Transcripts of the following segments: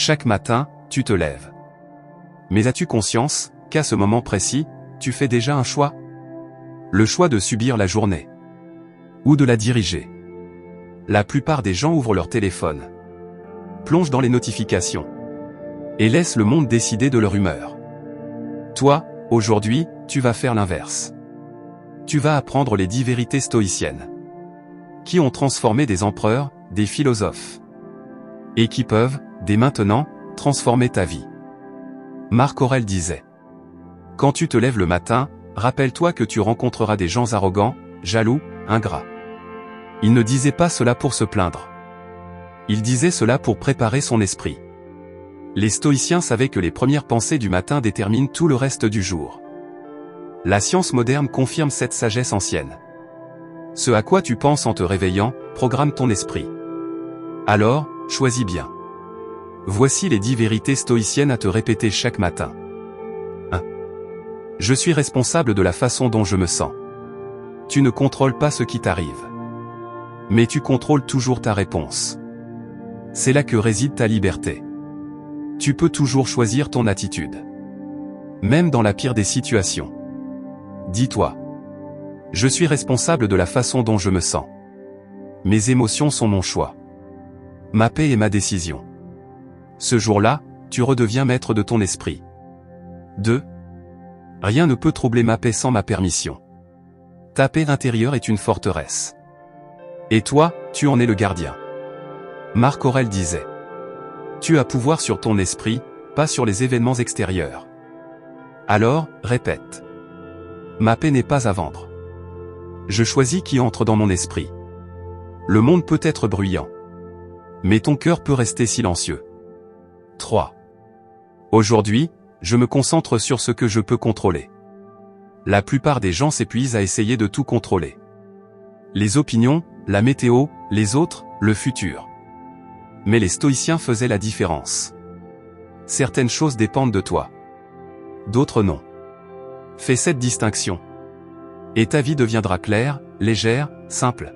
Chaque matin, tu te lèves. Mais as-tu conscience qu'à ce moment précis, tu fais déjà un choix? Le choix de subir la journée. Ou de la diriger. La plupart des gens ouvrent leur téléphone, plongent dans les notifications, et laissent le monde décider de leur humeur. Toi, aujourd'hui, tu vas faire l'inverse. Tu vas apprendre les 10 vérités stoïciennes, qui ont transformé des empereurs, des philosophes, et qui peuvent, dès maintenant, transformer ta vie. Marc Aurèle disait: quand tu te lèves le matin, rappelle-toi que tu rencontreras des gens arrogants, jaloux, ingrats. Il ne disait pas cela pour se plaindre. Il disait cela pour préparer son esprit. Les stoïciens savaient que les premières pensées du matin déterminent tout le reste du jour. La science moderne confirme cette sagesse ancienne. Ce à quoi tu penses en te réveillant, programme ton esprit. Alors, choisis bien. Voici les 10 vérités stoïciennes à te répéter chaque matin. 1. Je suis responsable de la façon dont je me sens. Tu ne contrôles pas ce qui t'arrive. Mais tu contrôles toujours ta réponse. C'est là que réside ta liberté. Tu peux toujours choisir ton attitude. Même dans la pire des situations. Dis-toi: je suis responsable de la façon dont je me sens. Mes émotions sont mon choix. Ma paix est ma décision. Ce jour-là, tu redeviens maître de ton esprit. 2. Rien ne peut troubler ma paix sans ma permission. Ta paix intérieure est une forteresse. Et toi, tu en es le gardien. Marc Aurèle disait: tu as pouvoir sur ton esprit, pas sur les événements extérieurs. Alors, répète: ma paix n'est pas à vendre. Je choisis qui entre dans mon esprit. Le monde peut être bruyant, mais ton cœur peut rester silencieux. 3. Aujourd'hui, je me concentre sur ce que je peux contrôler. La plupart des gens s'épuisent à essayer de tout contrôler. Les opinions, la météo, les autres, le futur. Mais les stoïciens faisaient la différence. Certaines choses dépendent de toi. D'autres non. Fais cette distinction. Et ta vie deviendra claire, légère, simple.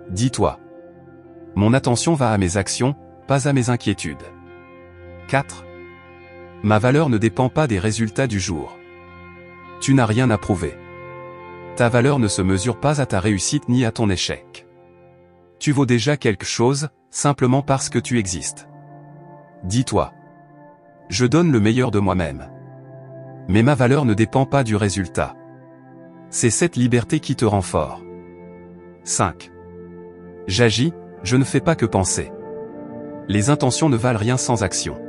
Dis-toi: mon attention va à mes actions, pas à mes inquiétudes. 4. Ma valeur ne dépend pas des résultats du jour. Tu n'as rien à prouver. Ta valeur ne se mesure pas à ta réussite ni à ton échec. Tu vaux déjà quelque chose, simplement parce que tu existes. Dis-toi: je donne le meilleur de moi-même. Mais ma valeur ne dépend pas du résultat. C'est cette liberté qui te rend fort. 5. J'agis, je ne fais pas que penser. Les intentions ne valent rien sans action.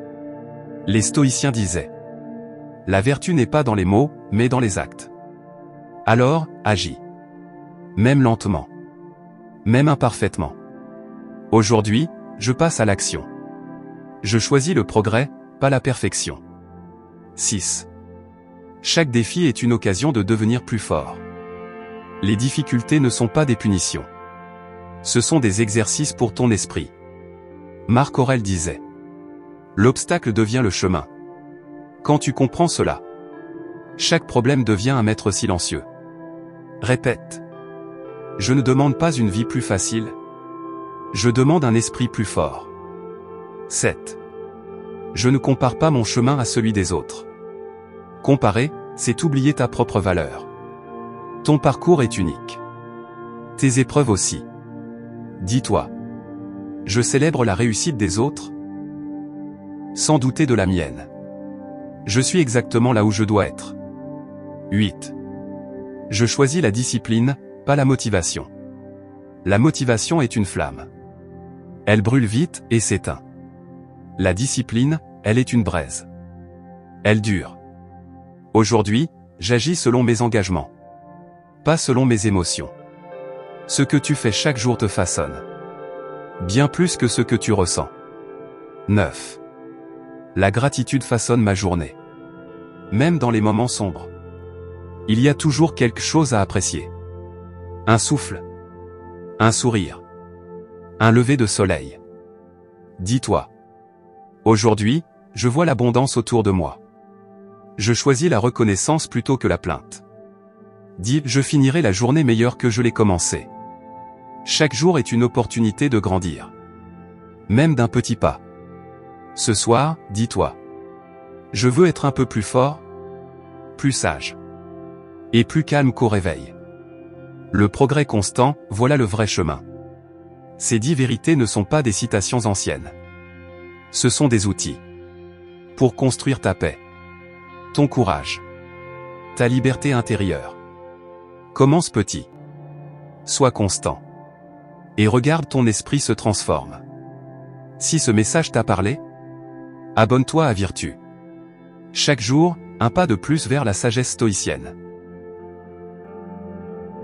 Les stoïciens disaient: la vertu n'est pas dans les mots, mais dans les actes. Alors, agis. Même lentement. Même imparfaitement. Aujourd'hui, je passe à l'action. Je choisis le progrès, pas la perfection. 6. Chaque défi est une occasion de devenir plus fort. Les difficultés ne sont pas des punitions. Ce sont des exercices pour ton esprit. Marc Aurèle disait: l'obstacle devient le chemin. Quand tu comprends cela, chaque problème devient un maître silencieux. Répète: je ne demande pas une vie plus facile. Je demande un esprit plus fort. 7. Je ne compare pas mon chemin à celui des autres. Comparer, c'est oublier ta propre valeur. Ton parcours est unique. Tes épreuves aussi. Dis-toi: je célèbre la réussite des autres, sans douter de la mienne. Je suis exactement là où je dois être. 8. Je choisis la discipline, pas la motivation. La motivation est une flamme. Elle brûle vite et s'éteint. La discipline, elle est une braise. Elle dure. Aujourd'hui, j'agis selon mes engagements. Pas selon mes émotions. Ce que tu fais chaque jour te façonne. Bien plus que ce que tu ressens. 9. La gratitude façonne ma journée. Même dans les moments sombres. Il y a toujours quelque chose à apprécier. Un souffle. Un sourire. Un lever de soleil. Dis-toi: aujourd'hui, je vois l'abondance autour de moi. Je choisis la reconnaissance plutôt que la plainte. Dis: je finirai la journée meilleure que je l'ai commencée. Chaque jour est une opportunité de grandir. Même d'un petit pas. Ce soir, dis-toi. Je veux être un peu plus fort, plus sage et plus calme qu'au réveil. Le progrès constant, voilà le vrai chemin. Ces 10 vérités ne sont pas des citations anciennes. Ce sont des outils pour construire ta paix, ton courage, ta liberté intérieure. Commence petit. Sois constant. Et regarde ton esprit se transforme. Si ce message t'a parlé, abonne-toi à Virtue. Chaque jour, un pas de plus vers la sagesse stoïcienne.